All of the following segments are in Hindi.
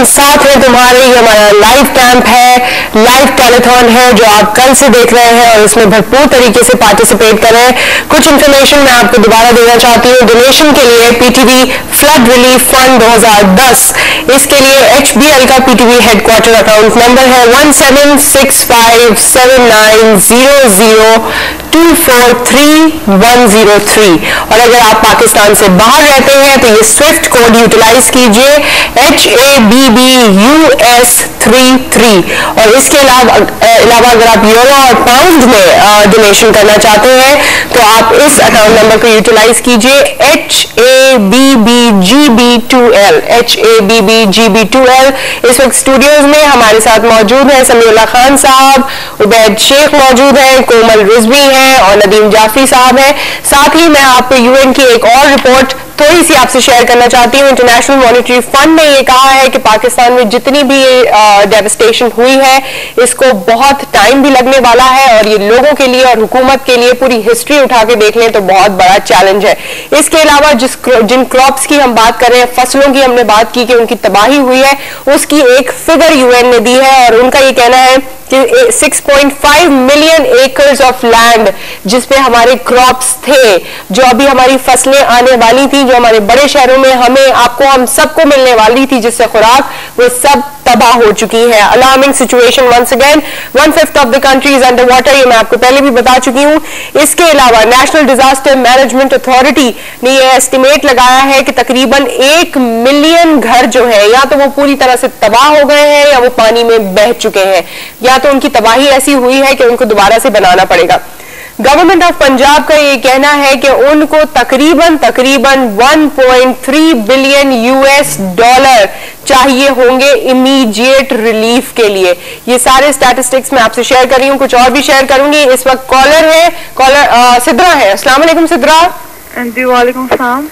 साथ हैं तुम्हारे। ये हमारा लाइव कैंप है, लाइव टेलीथॉन है जो आप कल से देख रहे हैं और इसमें भरपूर तरीके से पार्टिसिपेट कर रहे हैं। कुछ इन्फॉर्मेशन मैं आपको दोबारा देना चाहती हूँ। डोनेशन के लिए पीटीवी फ्लड रिलीफ फंड 2010, इसके लिए HBL का पीटीवी हेडक्वार्टर अकाउंट नंबर है 1765790243 और अगर आप पाकिस्तान से बाहर रहते हैं तो ये स्विफ्ट कोड यूटिलाइज कीजिए HABBUS33 और इसके अलावा अगर आप यूरो और पाउंड में डोनेशन करना चाहते हैं तो आप इस अकाउंट नंबर को यूटिलाइज कीजिए HABBGB2L। इस वक्त स्टूडियोज में हमारे साथ मौजूद हैं समीउल्लाह खान साहब, उबैद शेख मौजूद हैं, कोमल रिजवी हैं और नदीम जाफरी साहब हैं। साथ ही मैं आपको यूएन की एक और रिपोर्ट थोड़ी सी आपसे शेयर करना चाहती हूँ। इंटरनेशनल मॉनेटरी फंड ने ये कहा है कि पाकिस्तान में जितनी भी डेवस्टेशन हुई है इसको बहुत टाइम भी लगने वाला है और ये लोगों के लिए और हुकूमत के लिए पूरी हिस्ट्री उठा के देख लें तो बहुत बड़ा चैलेंज है। इसके अलावा जिन क्रॉप्स की हम बात कर रहे हैं, फसलों की हमने बात की कि उनकी तबाही हुई है, उसकी एक फिगर यूएन ने दी है और उनका ये कहना है कि 6.5 मिलियन एकर्स ऑफ लैंड जिसपे हमारे क्रॉप्स थे, जो अभी हमारी फसलें आने वाली थी, जो हमारे बड़े शहरों में हमें आपको हम सबको मिलने वाली थी जिससे खुराक, वो सब तबाह हो चुकी है। Alarming situation once again, 1/5 of the country is under water, ये मैं आपको पहले भी बता चुकी हूँ। इसके अलावा नेशनल डिजास्टर मैनेजमेंट अथॉरिटी ने ये एस्टिमेट लगाया है कि तकरीबन 1 मिलियन घर जो है या तो वो पूरी तरह से तबाह हो गए हैं या वो पानी में बह चुके हैं या तो उनकी तबाही ऐसी हुई है कि उनको दोबारा से बनाना पड़ेगा। गवर्नमेंट ऑफ पंजाब का ये कहना है कि उनको तकरीबन 1.3 बिलियन US डॉलर चाहिए होंगे इमीडिएट रिलीफ के लिए। ये सारे स्टैटिस्टिक्स मैं आपसे शेयर कर रही हूँ, कुछ और भी शेयर करूंगी। इस वक्त कॉलर सिद्रा है। अस्सलाम वालेकुम सिद्रा। जी वालेकुम सलाम।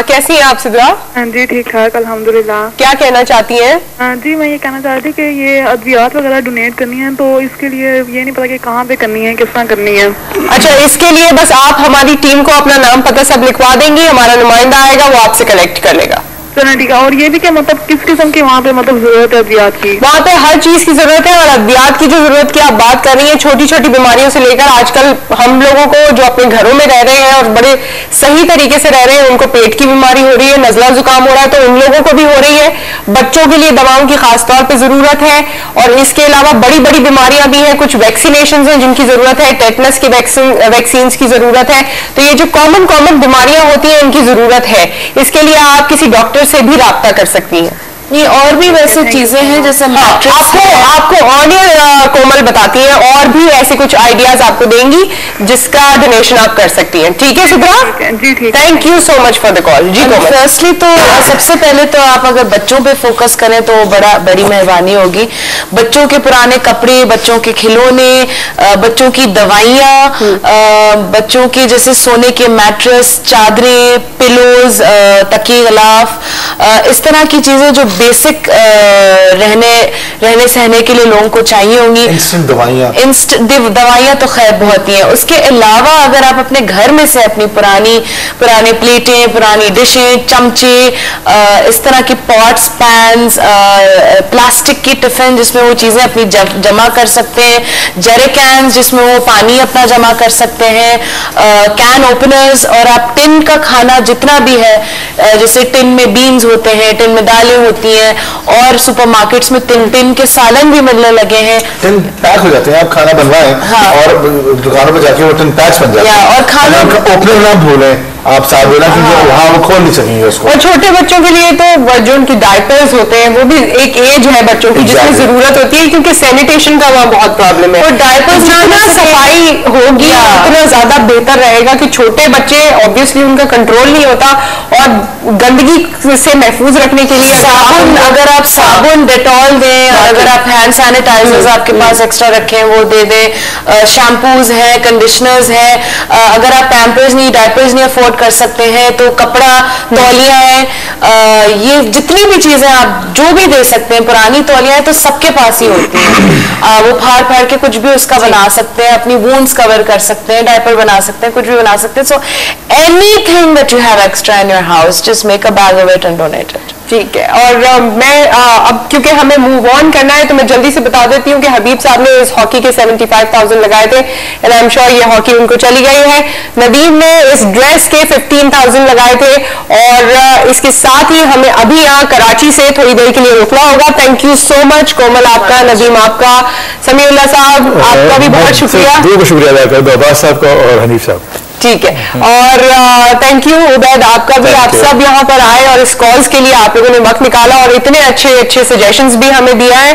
कैसी हैं आप सिद्रा? जी ठीक ठाक अल्हम्दुलिल्लाह। क्या कहना चाहती हैं? जी मैं ये कहना चाह रही थी कि ये अद्वियात वगैरह डोनेट करनी है तो इसके लिए ये नहीं पता कि कहाँ पे करनी है, किस तरह करनी है। अच्छा, इसके लिए बस आप हमारी टीम को अपना नाम पता सब लिखवा देंगी, हमारा नुमाइंदा आएगा वो आपसे कलेक्ट कर लेगा। चलो ठीक है। और ये भी क्या मतलब किस किस्म की वहाँ पे मतलब जरूरत है अद्वियात की? वहाँ पे हर चीज की जरूरत है और अद्वियात की जो जरूरत की आप बात कर रही हैं, छोटी छोटी बीमारियों से लेकर आजकल हम लोगों को जो अपने घरों में रह रहे हैं और बड़े सही तरीके से रह रहे हैं, उनको पेट की बीमारी हो रही है, नजला जुकाम हो रहा है, तो उन लोगों को भी हो रही है। बच्चों के लिए दवाओं की खासतौर पर जरूरत है और इसके अलावा बड़ी बड़ी बीमारियां भी हैं, कुछ वैक्सीनेशन है जिनकी जरूरत है, टेटनस की वैक्सीन की जरूरत है। तो ये जो कॉमन बीमारियां होती हैं इनकी जरूरत है। इसके लिए आप किसी डॉक्टर से भी राब्ता कर सकती हैं। ये और भी वैसे चीजें हैं जैसे आपको ऑनियर कोमल बताती हैं और भी ऐसे कुछ आइडियाज आपको देंगी जिसका डोनेशन आप कर सकती हैं। ठीक है सिद्रा? जी ठीक। Thank you so much for the call. जी कोमल। फर्स्टली तो सबसे पहले तो आप अगर बच्चों पे फोकस करें तो बड़ी मेहरबानी होगी। बच्चों के पुराने कपड़े, बच्चों के खिलौने, बच्चों की दवाइयाँ, बच्चों के जैसे सोने के मैट्रेस, चादरें, पिलोज, तकिए गलाफ, इस तरह की चीजें जो बेसिक रहने सहने के लिए लोगों को चाहिए होंगी। इंस्टेंट दवाइयाँ तो खैर बहुत ही हैं। उसके अलावा अगर आप अपने घर में से अपनी पुरानी प्लेटें, पुरानी डिशें, चमचे, इस तरह की पॉट्स, पैन्स, प्लास्टिक की टिफिन जिसमें वो चीजें अपनी जमा कर सकते हैं, जेरिकैन जिसमें वो पानी अपना जमा कर सकते हैं, कैन ओपनर्स, और आप टिन का खाना जितना भी है, जैसे टिन में बीन्स होते हैं, टिन में दालें होती हैं और सुपरमार्केट्स में टिन के सालन भी मिलने लगे हैं। टिन पैक हो जाते हैं, आप खाना बनवाएं। हाँ। और दुकानों पे जाके वो टिन पैक्स बन जाते हैं और खाना ओपनर ना भूलें आप साथ देना, क्योंकि वहाँ वो खोल नहीं सकेंगे उसको। और छोटे बच्चों के लिए तो जो उनकी डायपर्स होते हैं वो भी एक एज है बच्चों की जिसमें जरूरत होती है, क्योंकि सैनिटेशन का वहाँ बहुत प्रॉब्लम है। और डायपर्स जितना सफाई होगी उतना ज्यादा बेहतर रहेगा कि छोटे बच्चे ऑब्वियसली उनका कंट्रोल नहीं होता और गंदगी से महफूज रखने के लिए अगर आप साबुन, डेटॉल दें, अगर आप हैंड सैनिटाइजर्स आपके पास एक्स्ट्रा रखें वो दे दें, शैम्पूज हैं, कंडीशनर्स हैं, अगर आप पैम्पर्स नहीं, डायपर्स नहीं अफोर्ड कर सकते हैं तो कपड़ा, तौलिया है, ये जितनी भी चीजें आप जो भी दे सकते हैं, पुरानी तौलिया है तो सबके पास ही होती है। वो फाड़ के कुछ भी उसका बना सकते हैं, अपनी वूंड्स कवर कर सकते हैं, डायपर बना सकते हैं, कुछ भी बना सकते हैं। So anything that you have extra in your house, just make a bag of it and donate it. ठीक है। और मैं अब क्योंकि हमें मूव ऑन करना है तो मैं जल्दी से बता देती हूँ कि हबीब साहब ने इस हॉकी के 75,000 लगाए थे एंड आई एम श्योर ये हॉकी उनको चली गई है। नदीम ने इस ड्रेस के 15,000 लगाए थे और इसके साथ ही हमें अभी यहाँ कराची से थोड़ी देर के लिए रुकना होगा। थैंक यू सो मच कोमल आपका, नदीम आपका, समीउल्लाह साहब आपका भी बहुत शुक्रिया। शुक्रिया अदा कर दो अब्बास साहब का और हनीफ साहब। ठीक है। और थैंक यू उबैद आपका भी, आप सब यहाँ पर आए और इस कॉल्स के लिए आप लोगों ने वक्त निकाला और इतने अच्छे अच्छे सजेशंस भी हमें दिया है।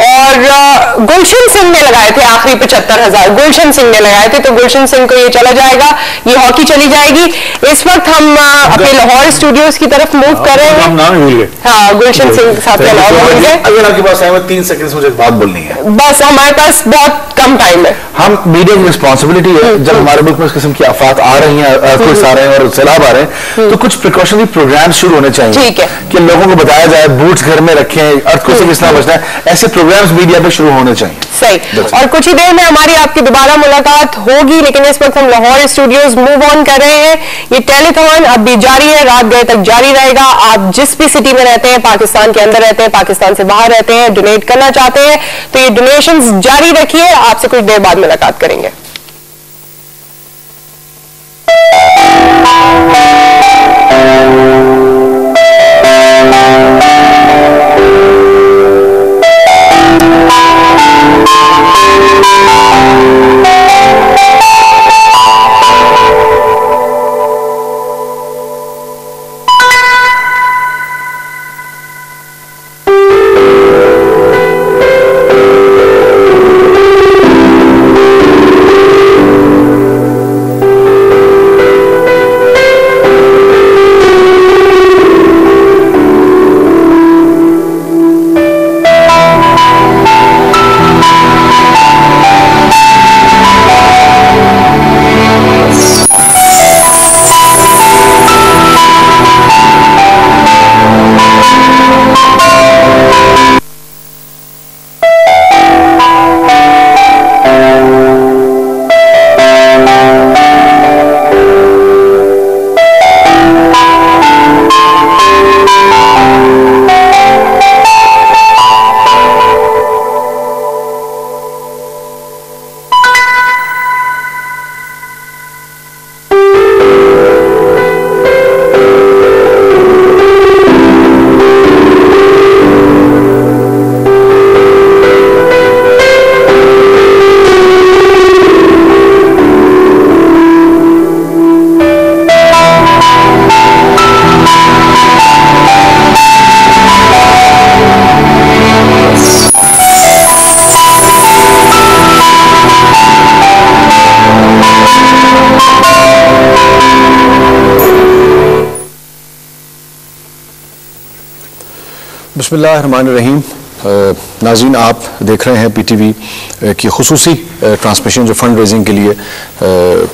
और गुलशन सिंह ने लगाए थे आखिरी 75,000, गुलशन सिंह ने लगाए थे, तो गुलशन सिंह को ये चला जाएगा, ये हॉकी चली जाएगी। इस वक्त हम अपने लाहौर स्टूडियोज की तरफ मूव कर रहे हैं। हाँ, गुलशन सिंह साहब का नाम भूल गए। अगर आपके पास 3 सेकंड मुझे बात बोलनी है, बस हमारे पास बहुत कम टाइम है। हम मीडिया की रिस्पॉन्सिबिलिटी है, जब हमारे मुल्क में इस किस्म की आफात आ रही हैं, अर्थक्वेक्स आ रहे हैं और सैलाब आ रहे हैं, तो कुछ प्रिकॉशनरी प्रोग्राम शुरू होने चाहिए। ठीक है। कि लोगों को बताया जाए बूट्स घर में रखें, अर्थक्वेक से किस तरह बचना है, ऐसे प्रोग्राम्स मीडिया पे शुरू होने चाहिए। सही। और कुछ ही देर में हमारी आपकी दोबारा मुलाकात होगी, लेकिन इस वक्त हम लाहौर स्टूडियोज मूव ऑन कर रहे हैं। ये टेलीथॉन अब भी जारी है, रात गए तक जारी रहेगा। आप जिस भी सिटी में रहते हैं, पाकिस्तान के अंदर रहते हैं, पाकिस्तान से बाहर रहते हैं, डोनेट करना चाहते हैं तो ये डोनेशंस जारी रखिए। आपसे कुछ देर बाद मुलाकात करेंगे। बिस्मिल्लाहिर्रहमानिर्रहीम। नाज़रीन, आप देख रहे हैं पीटीवी की खुसूसी ट्रांसमिशन जो फंड रेजिंग के लिए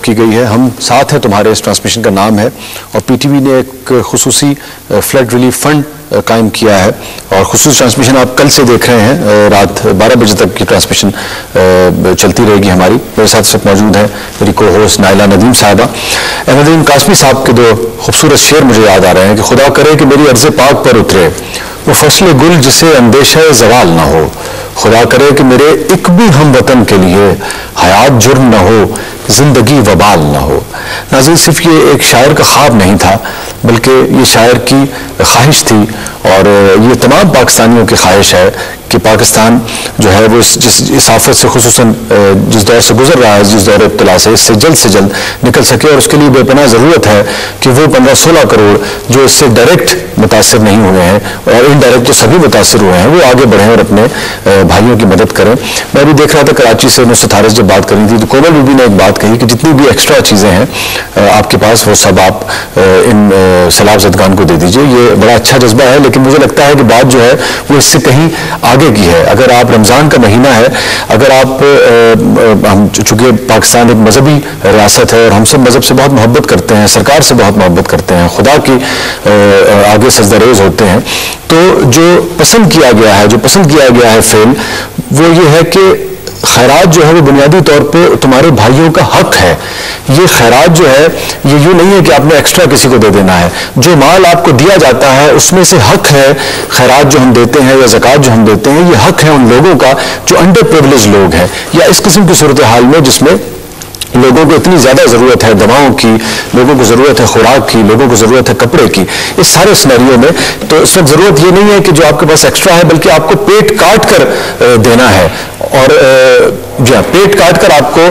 की गई है। हम साथ हैं तुम्हारे, इस ट्रांसमिशन का नाम है, और पीटीवी ने एक खुसूसी फ्लड रिलीफ फंड कायम किया है और खुसूसी ट्रांसमिशन आप कल से देख रहे हैं। रात 12 बजे तक की ट्रांसमिशन चलती रहेगी हमारी। मेरे साथ सब मौजूद हैं मेरी को होस्ट नाइला नदीम साहिबा। नदीम कासमी साहब के दो खूबसूरत शेर मुझे याद आ रहे हैं कि खुदा करे कि मेरी अर्ज़ पाक पर उतरे वो फसल गुल जिसे अंदेशा जवाल ना हो, खुदा करे कि मेरे एक भी हम वतन के लिए हयात जुर्म ना हो, जिंदगी वबाल ना हो। नाज़रीन, सिर्फ ये एक शायर का ख्वाब नहीं था, बल्कि ये शायर की ख्वाहिश थी और ये तमाम पाकिस्तानियों की ख्वाहिश है कि पाकिस्तान जो है वो इस आफत से खुसूसन जिस दौर से गुजर रहा है, जिस दौर इब्तिला से, इससे जल्द निकल सके। और उसके लिए बेपनाह ज़रूरत है कि वो 15-16 करोड़ जो इससे डायरेक्ट मुतासिर नहीं हुए हैं और इनडायरेक्ट जो सभी मुतासिर हुए हैं वो आगे बढ़ें और अपने भाइयों की मदद करें। मैं भी देख रहा था कराची से नुसरत हारिस जब बात कर रही थी तो कोमल बीबी ने एक बात कही कि जितनी भी एक्स्ट्रा चीज़ें हैं आपके पास वो सब आप इन सैलाब ज़दगान को दे दीजिए। ये बड़ा अच्छा जज्बा है, लेकिन मुझे लगता है कि बात जो है वो इससे कहीं आगे की है। अगर आप रमज़ान का महीना है, अगर आप हम चूँकि पाकिस्तान एक मजहबी रियासत है और हम सब मजहब से बहुत मोहब्बत करते हैं, सरकार से बहुत मोहब्बत करते हैं, खुदा की आगे सजदारेज होते हैं, तो जो पसंद किया गया है फेल वो ये है कि खैरात जो है वो बुनियादी तौर पे तुम्हारे भाइयों का हक है। ये खैरात जो है ये यूं नहीं है कि आपने एक्स्ट्रा किसी को दे देना है। जो माल आपको दिया जाता है उसमें से हक है, खैरात जो हम देते हैं या ज़कात जो हम देते हैं, ये हक है उन लोगों का जो अंडर प्रिविलेज लोग हैं या इस किस्म की सूरत हाल में जिसमें लोगों को इतनी ज्यादा जरूरत है दवाओं की, लोगों को जरूरत है खुराक की, लोगों को जरूरत है कपड़े की। इस सारे सिनेरियो में तो इस वक्त जरूरत ये नहीं है कि जो आपके पास एक्स्ट्रा है, बल्कि आपको पेट काट कर देना है और जी हाँ, पेट काट कर आपको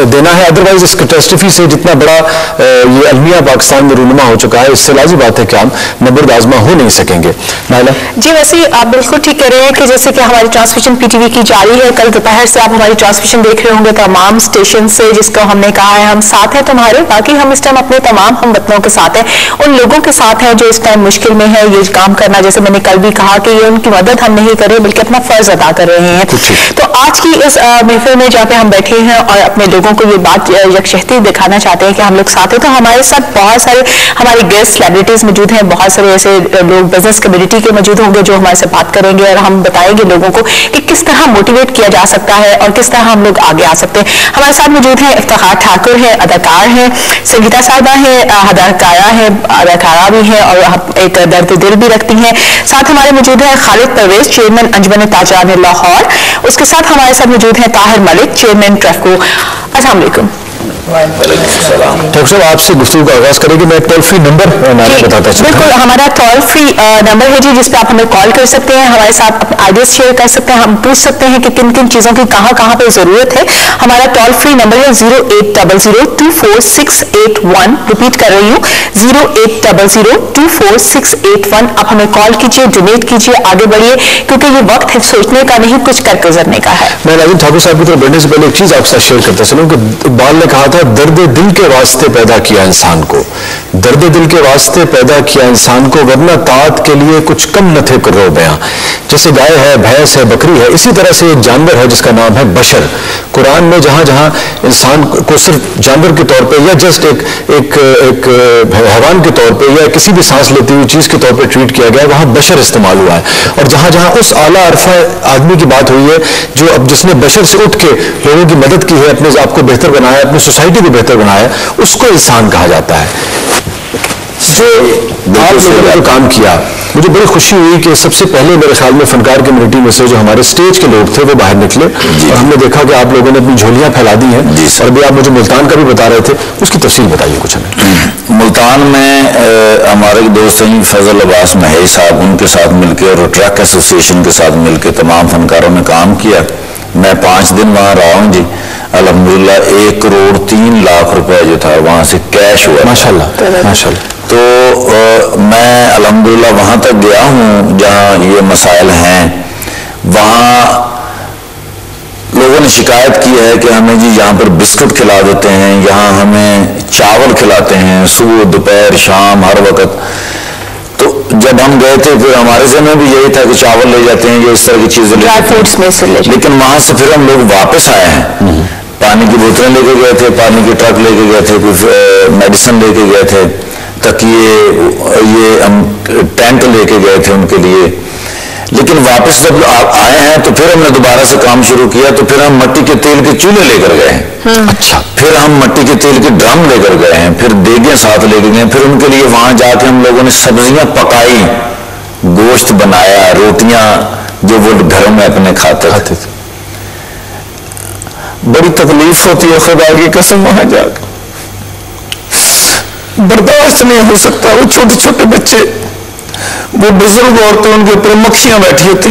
देना है। अदरवाइज इस कैटास्ट्रफी से जितना बड़ा ये अलमिया पाकिस्तान में रूनुमा हो चुका है, इससे लाज़िम बात है कि हम नबर्द आजमा हो नहीं सकेंगे। नाइला जी, वैसे आप बिल्कुल ठीक कह रहे हैं कि जैसे कि हमारी ट्रांसमिशन पीटीवी की जारी है, कल दोपहर से आप हमारी ट्रांसमिशन देख रहे होंगे तमाम स्टेशन से, जिसको हमने कहा है हम साथ हैं तुम्हारे। बाकी हम इस टाइम अपने तमाम हम वतनों के साथ हैं, उन लोगों के साथ हैं जो इस टाइम मुश्किल में है। ये काम करना, जैसे मैंने कल भी कहा कि ये उनकी मदद हम नहीं कर रहे बल्कि अपना फर्ज अदा कर रहे हैं। तो आज की इस महफिल में जहाँ पे हम बैठे हैं और अपने लोगों को ये बात यकशहती दिखाना चाहते हैं कि हम लोग साथ हैं, तो हमारे साथ बहुत सारे हमारे गेस्ट सेलिब्रिटीज मौजूद हैं, बहुत सारे ऐसे लोग बिजनेस कम्युनिटी के मौजूद होंगे जो हमारे से बात करेंगे और हम बताएंगे लोगों को कि किस तरह मोटिवेट किया जा सकता है और किस तरह हम लोग आगे आ सकते हैं। हमारे साथ मौजूद हैं इफ्तिखार ठाकुर है, अदाकार हैं, संगीता साहिबा है, हदाकारा है, अदाकारा भी है और एक दर्द दिल भी रखती हैं। साथ हमारे मौजूद है खालिद परवेज, चेयरमैन अंजुमन ताजरान लाहौर। उसके साथ हमारे साथ मौजूद है ताहिर मलिक, चेयरमैन ट्रैफको। अस्सलाम वालेकुम। डॉक्टर साहब, आपसे गुफ्तगू का आगाज करेंगे। मैं टोल फ्री नंबर बताता चलूं। बिल्कुल, हमारा टोल फ्री नंबर है जी, जिस पे आप हमें कॉल कर सकते हैं, हमारे साथ अपने आइडियाज शेयर कर सकते हैं, हम पूछ सकते हैं कि किन किन चीज़ों की कहाँ कहाँ पे ज़रूरत है। हमारा टोल फ्री नंबर है 080024681। रिपीट कर रही हूँ, 080024681। आप हमें कॉल कीजिए, डोनेट कीजिए, आगे बढ़िए, क्योंकि ये वक्त है सोचने का नहीं, कुछ कर गुजरने का है। मैं नाज़िम ठाकुर साहब की तरफ बढ़ने से पहले एक चीज़ आपसे शेयर करता चलूँ कि इकबाल ने कहा था, दर्द दिल के वास्ते पैदा किया इंसान को, दर्द दिल के वास्ते पैदा किया इंसान को, वरना तात के लिए कुछ कम न थे करो बयां। जैसे गाय है, भैंस है, बकरी है, इसी तरह से एक जानवर है जिसका नाम है बशर। कुरान में जहां जहां इंसान को सिर्फ जानवर के तौर पे या जस्ट एक हैवान के तौर पे या किसी भी सांस लेती हुई चीज के तौर पे ट्रीट किया गया, वहां बशर इस्तेमाल हुआ है। और जहां जहां उस आला अरफा आदमी की बात हुई है जो अब जिसने बशर से उठ के लोगों की मदद की है, अपने आपको बेहतर बनाया, अपनी सोसाइटी को बेहतर बनाया, उसको इंसान कहा जाता है। जो आप लोगों ने जो काम किया, मुझे बड़ी खुशी हुई कि सबसे पहले मेरे ख्याल में फनकार कम्युनिटी में से जो हमारे स्टेज के लोग थे वो बाहर निकले और हमने देखा कि आप लोगों ने अपनी झोलियां फैला दी हैं। और भी आप मुझे मुल्तान का भी बता रहे थे, उसकी तफसील बताइए कुछ हमें। मुल्तान में हमारे दोस्त हैं फजल अब्बास महई साहब, उनके साथ मिलकर और ट्रक एसोसिएशन के साथ मिलकर तमाम फनकारों ने काम किया। मैं 5 दिन वहाँ रहा हूँ जी। अल्हम्दुलिल्लाह 1,03,00,000 रुपए जो था वहाँ से कैश हुआ। माशाल्लाह माशाल्लाह। तो मैं अल्हम्दुलिल्लाह वहाँ तक गया हूँ जहाँ ये मसाइल हैं। वहाँ लोगों ने शिकायत की है कि हमें जी यहाँ पर बिस्कुट खिला देते हैं, यहाँ हमें चावल खिलाते हैं सुबह दोपहर शाम हर वक्त। तो जब हम गए थे फिर हमारे ज़हन में भी यही था कि चावल ले जाते हैं, ये इस तरह की चीजें ले जाते हैं। लेकिन वहां से फिर हम लोग वापस आए हैं, पानी की बोतलें लेके गए थे, पानी के ट्रक लेके गए थे, कुछ मेडिसिन लेके गए थे, तकिए, ये हम टेंट लेके गए थे उनके लिए। लेकिन वापस जब आए हैं तो फिर हमने दोबारा से काम शुरू किया। तो फिर हम मट्टी के तेल के चूल्हे लेकर गए हैं। अच्छा। फिर हम मट्टी के तेल के ड्रम लेकर गए हैं, फिर देगें साथ लेकर गए। फिर उनके लिए वहां जाके हम लोगों ने सब्जियां पकाई, गोश्त बनाया, रोटियां जो वो घरों में अपने खाते थे। बड़ी तकलीफ होती है, खुदा की कसम, वहां जाकर बर्दाश्त नहीं हो सकता। वो छोटे छोटे बच्चे, वो बुजुर्ग औरतें, उनके ऊपर मक्खियां बैठी होती।